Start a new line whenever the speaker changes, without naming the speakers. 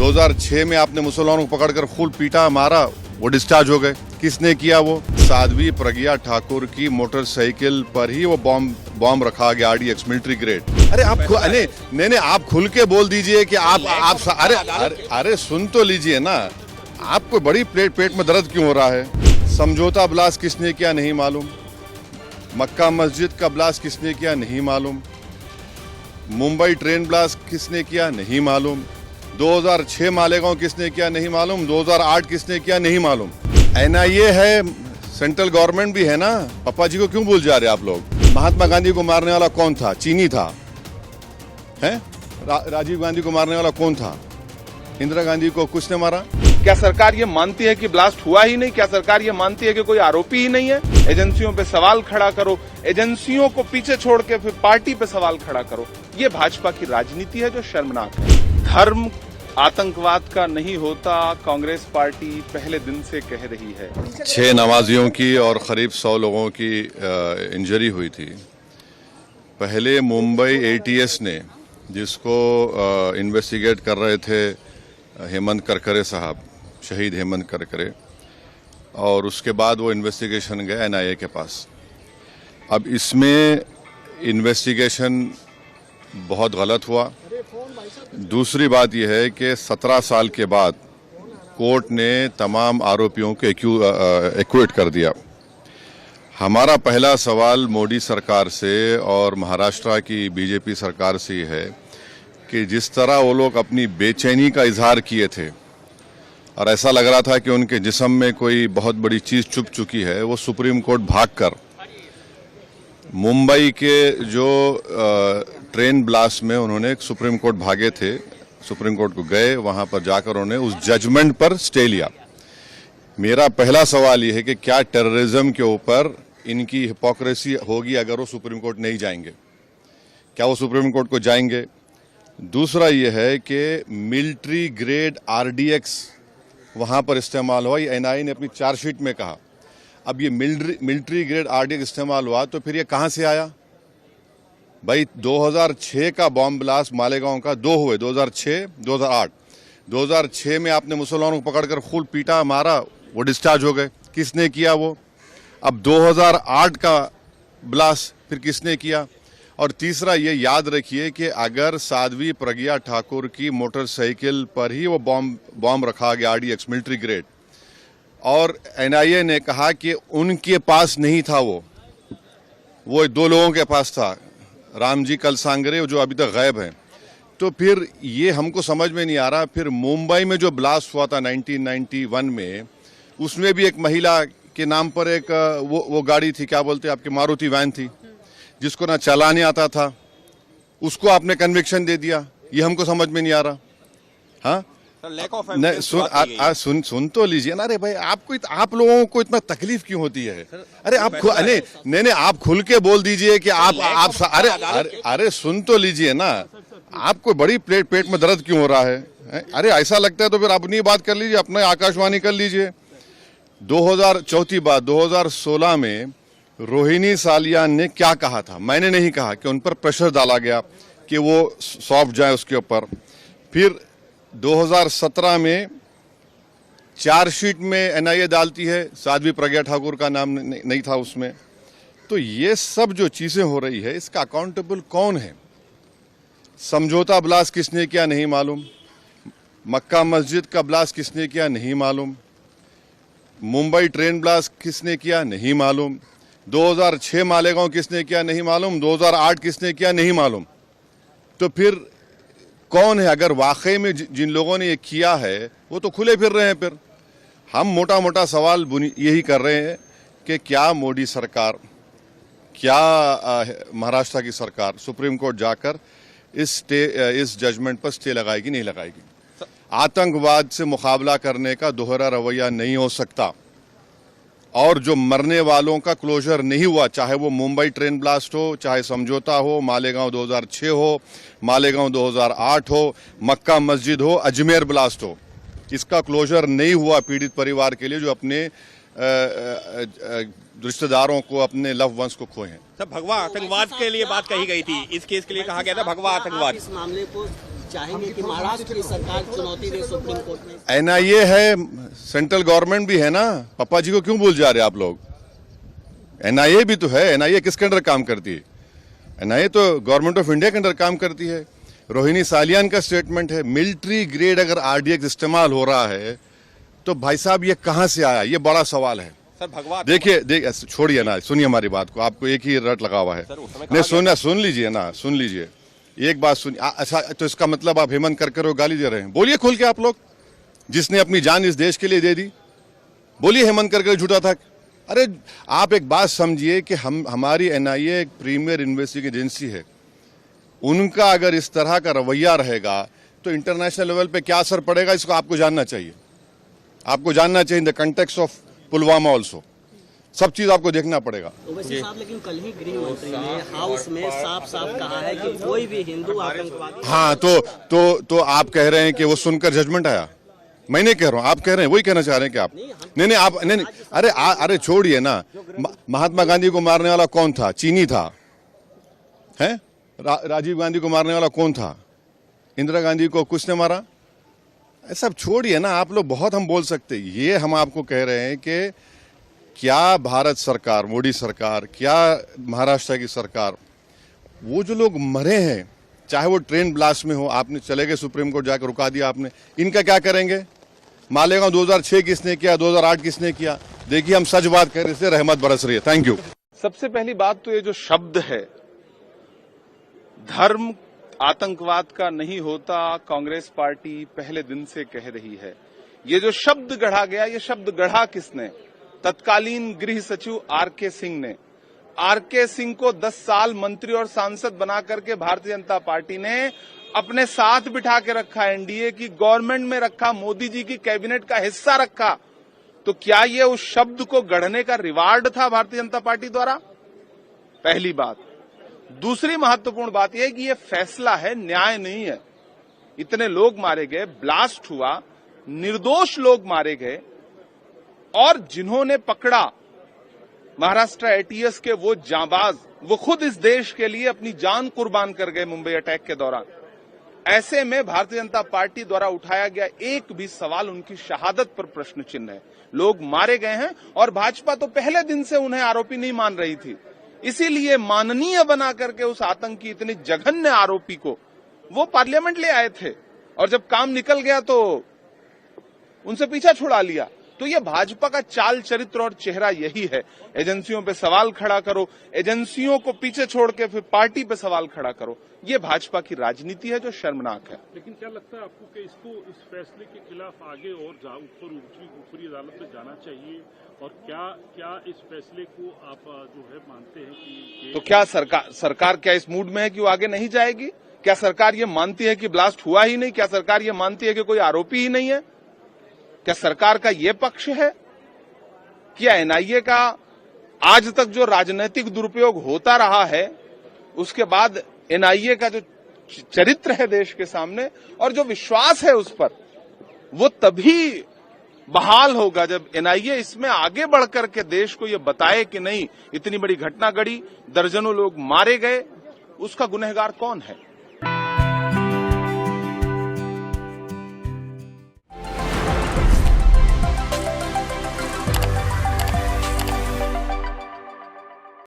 2006 में आपने मुसलमानों को पकड़कर खूब पीटा मारा, वो डिस्चार्ज हो गए। किसने किया? वो साध्वी प्रज्ञा ठाकुर की मोटरसाइकिल पर ही वो बॉम्ब रखा गया, RDX मिलिट्री ग्रेड। अरे आप नहीं आप खुल के बोल दीजिए कि आप अरे सुन तो लीजिए ना, आपको बड़ी पेट में दर्द क्यों हो रहा है? समझौता ब्लास्ट किसने किया नहीं मालूम, मक्का मस्जिद का ब्लास्ट किसने किया नहीं मालूम, मुंबई ट्रेन ब्लास्ट किसने किया नहीं मालूम, 2006 मालेगांव किसने किया नहीं मालूम, 2008 किसने किया नहीं मालूम। NIA है, सेंट्रल गवर्नमेंट भी है ना। पापा जी को क्यों भूल जा रहे आप लोग? महात्मा गांधी को मारने वाला कौन था? चीनी था, हैं? राजीव गांधी को मारने वाला कौन था? इंदिरा गांधी को कुछ ने मारा?
क्या सरकार ये मानती है कि ब्लास्ट हुआ ही नहीं? क्या सरकार ये मानती है कि कोई आरोपी ही नहीं है? एजेंसियों पे सवाल खड़ा करो, एजेंसियों को पीछे छोड़ के फिर पार्टी पे सवाल खड़ा करो। ये भाजपा की राजनीति है जो शर्मनाक है। धर्म आतंकवाद का नहीं होता, कांग्रेस पार्टी पहले दिन से कह रही है।
6 नमाजियों की और करीब 100 लोगों की इंजरी हुई थी। पहले मुंबई ATS ने, जिसको इन्वेस्टिगेट कर रहे थे हेमंत करकरे साहब, शहीद हेमंत करकरे, और उसके बाद वो इन्वेस्टिगेशन गया NIA के पास। अब इसमें इन्वेस्टिगेशन बहुत गलत हुआ। दूसरी बात यह है कि 17 साल के बाद कोर्ट ने तमाम आरोपियों को एक्विट कर दिया। हमारा पहला सवाल मोदी सरकार से और महाराष्ट्र की BJP सरकार से है कि जिस तरह वो लोग अपनी बेचैनी का इजहार किए थे और ऐसा लग रहा था कि उनके जिस्म में कोई बहुत बड़ी चीज छुप चुकी है, वो सुप्रीम कोर्ट भागकर मुंबई के जो ट्रेन ब्लास्ट में उन्होंने सुप्रीम कोर्ट भागे थे, सुप्रीम कोर्ट को गए, वहां पर जाकर उन्होंने उस जजमेंट पर स्टे लिया। मेरा पहला सवाल ये है कि क्या टेररिज्म के ऊपर इनकी हिपोक्रेसी होगी अगर वो सुप्रीम कोर्ट नहीं जाएंगे? क्या वो सुप्रीम कोर्ट को जाएंगे? दूसरा ये है कि मिलिट्री ग्रेड RDX वहां पर इस्तेमाल हुआ, ये NIA ने अपनी चार्जशीट में कहा। अब ये मिलिट्री ग्रेड RDX इस्तेमाल हुआ तो फिर ये कहां से आया भाई? 2006 का बॉम्ब ब्लास्ट मालेगांव का 2 हुए, 2006, 2008। 2006 में आपने मुसलमानों को पकड़कर खूब पीटा मारा, वो डिस्चार्ज हो गए। किसने किया वो? अब 2008 का ब्लास्ट फिर किसने किया? और तीसरा ये याद रखिए कि अगर साध्वी प्रज्ञा ठाकुर की मोटरसाइकिल पर ही वो बॉम्ब रखा गया, RDX मिलिट्री ग्रेड, और NIA ने कहा कि उनके पास नहीं था, वो 2 लोगों के पास था, रामजी कलसांगरे, जो अभी तक गायब हैं। तो फिर ये हमको समझ में नहीं आ रहा। फिर मुंबई में जो ब्लास्ट हुआ था 1991 में, उसमें भी एक महिला के नाम पर एक वो गाड़ी थी, क्या बोलते हैं आपकी, मारुति वैन थी, जिसको ना चलाने आता था, उसको आपने कन्विक्शन दे दिया। ये हमको समझ में नहीं आ रहा। हाँ नहीं, सुन तो लीजिए ना। अरे भाई आप लोगों को इतना तकलीफ क्यों होती है? अरे आप नहीं आप खुल के बोल दीजिए कि आप अरे सुन तो लीजिए ना, आपको बड़ी पेट में दर्द क्यों हो रहा है? अरे ऐसा लगता है तो फिर अपनी बात कर लीजिए, अपने आकाशवाणी कर लीजिए। 2016 में रोहिणी सालियान ने क्या कहा था? मैंने नहीं कहा कि उन पर प्रेशर डाला गया कि वो सौंप जाए उसके ऊपर। फिर 2017 में चार्जशीट में NIA डालती है, साध्वी प्रज्ञा ठाकुर का नाम नहीं था उसमें। तो ये सब जो चीजें हो रही है, इसका अकाउंटेबल कौन है? समझौता ब्लास्ट किसने किया नहीं मालूम, मक्का मस्जिद का ब्लास्ट किसने किया नहीं मालूम, मुंबई ट्रेन ब्लास्ट किसने किया नहीं मालूम, 2006 मालेगांव किसने किया नहीं मालूम, 2008 किसने किया नहीं मालूम। तो फिर कौन है? अगर वाकई में जिन लोगों ने ये किया है वो तो खुले फिर रहे हैं। फिर हम मोटा सवाल यही कर रहे हैं कि क्या मोदी सरकार, क्या महाराष्ट्र की सरकार सुप्रीम कोर्ट जाकर इस जजमेंट पर स्टे लगाएगी नहीं लगाएगी? आतंकवाद से मुकाबला करने का दोहरा रवैया नहीं हो सकता। और जो मरने वालों का क्लोजर नहीं हुआ, चाहे वो मुंबई ट्रेन ब्लास्ट हो, चाहे समझौता हो, मालेगांव 2006 हो, मालेगांव 2008 हो, मक्का मस्जिद हो, अजमेर ब्लास्ट हो, इसका क्लोजर नहीं हुआ पीड़ित परिवार के लिए जो अपने रिश्तेदारों को, अपने लव वंस को खोए हैं।
सब भगवा आतंकवाद के लिए बात कही गई थी, इस केस के लिए कहा गया था भगवा आतंकवाद।
इस मामले को
चाहेंगे कि महाराष्ट्र की सरकार चुनौती दे सुप्रीम कोर्ट में?
एनआईए है, सेंट्रल गवर्नमेंट भी है ना, पापा जी को क्यों भूल जा रहे आप लोग? एनआईए भी तो है। एनआईए किसके अंडर काम करती है? एनआईए तो गवर्नमेंट ऑफ इंडिया के अंडर काम करती है। रोहिणी सालियान का स्टेटमेंट है, मिलिट्री ग्रेड अगर आरडीएक्स इस्तेमाल हो रहा है तो भाई साहब ये कहां से आया? ये बड़ा सवाल है।
सर भगवान
देखिए छोड़िए ना, सुनिए हमारी बात को, आपको एक ही रट लगा हुआ है। नहीं सुन लीजिए ना, सुन लीजिए एक बात सुनिए। अच्छा तो इसका मतलब आप हेमंत करकर को गाली दे रहे हैं? बोलिए खुल के आप लोग, जिसने अपनी जान इस देश के लिए दे दी, बोलिए हेमंत करकर झूठा था। अरे आप एक बात समझिए कि हमारी एनआईए एक प्रीमियर इन्वेस्टिगेटिव एजेंसी है, उनका अगर इस तरह का रवैया रहेगा तो इंटरनेशनल लेवल पे क्या असर पड़ेगा, इसको आपको जानना चाहिए। आपको जानना चाहिए in the context of Pulwama also, सब चीज आपको देखना पड़ेगा।
ओवैसी साहब, लेकिन कल ही गृह मंत्री ने हाउस में साफ साफ कहा है कि कोई भी हिंदू आतंकवादी।
हाँ तो आप कह रहे हैं कि वो सुनकर जजमेंट आया? मैं नहीं कह रहा हूं, आप कह रहे हैं, वही कहना चाह रहे हैं कि आप नहीं आप नहीं अरे छोड़िए ना। महात्मा गांधी को मारने वाला कौन था? चीनी था, है? राजीव गांधी को मारने वाला कौन था? इंदिरा गांधी को कुछ ने मारा? सब छोड़िए ना आप लोग, बहुत हम बोल सकते। ये हम आपको कह रहे हैं कि क्या भारत सरकार, मोदी सरकार, क्या महाराष्ट्र की सरकार, वो जो लोग मरे हैं, चाहे वो ट्रेन ब्लास्ट में हो, आपने चले गए सुप्रीम कोर्ट जाकर रुका दिया आपने, इनका क्या करेंगे? मालेगांव 2006 किसने किया, 2008 किसने किया? देखिए हम सच बात कर रहे थे, रहमत बरस रही है। Thank you.
सबसे पहली बात तो ये जो शब्द है धर्म आतंकवाद का नहीं होता, कांग्रेस पार्टी पहले दिन से कह रही है। ये जो शब्द गढ़ा गया, ये शब्द गढ़ा किसने? तत्कालीन गृह सचिव आरके सिंह ने। आरके सिंह को 10 साल मंत्री और सांसद बना करके भारतीय जनता पार्टी ने अपने साथ बिठा के रखा, एनडीए की गवर्नमेंट में रखा, मोदी जी की कैबिनेट का हिस्सा रखा। तो क्या ये उस शब्द को गढ़ने का रिवार्ड था भारतीय जनता पार्टी द्वारा? पहली बात। दूसरी महत्वपूर्ण बात यह है कि यह फैसला है, न्याय नहीं है। इतने लोग मारे गए, ब्लास्ट हुआ, निर्दोष लोग मारे गए, और जिन्होंने पकड़ा महाराष्ट्र एटीएस के वो जांबाज, वो खुद इस देश के लिए अपनी जान कुर्बान कर गए मुंबई अटैक के दौरान। ऐसे में भारतीय जनता पार्टी द्वारा उठाया गया एक भी सवाल उनकी शहादत पर प्रश्न चिन्ह है। लोग मारे गए हैं और भाजपा तो पहले दिन से उन्हें आरोपी नहीं मान रही थी, इसीलिए माननीय बना करके उस आतंकी, इतने जघन्य आरोपी को वो पार्लियामेंट ले आए थे, और जब काम निकल गया तो उनसे पीछा छुड़ा लिया। तो ये भाजपा का चाल चरित्र और चेहरा यही है। एजेंसियों पे सवाल खड़ा करो, एजेंसियों को पीछे छोड़ के फिर पार्टी पे सवाल खड़ा करो, ये भाजपा की राजनीति है जो शर्मनाक है।
लेकिन क्या लगता है आपको कि इसको, इस फैसले के खिलाफ आगे और ऊपरी अदालत में जाना चाहिए, और क्या इस फैसले को आप जो है मानते हैं कि
तो क्या सरकार क्या इस मूड में है कि वो आगे नहीं जाएगी? क्या सरकार ये मानती है कि ब्लास्ट हुआ ही नहीं? क्या सरकार ये मानती है कि कोई आरोपी ही नहीं है? क्या सरकार का ये पक्ष है? क्या एनआईए का आज तक जो राजनीतिक दुरुपयोग होता रहा है, उसके बाद एनआईए का जो चरित्र है देश के सामने और जो विश्वास है उस पर, वो तभी बहाल होगा जब एनआईए इसमें आगे बढ़कर के देश को ये बताए कि नहीं, इतनी बड़ी घटना घड़ी, दर्जनों लोग मारे गए, उसका गुनहगार कौन है?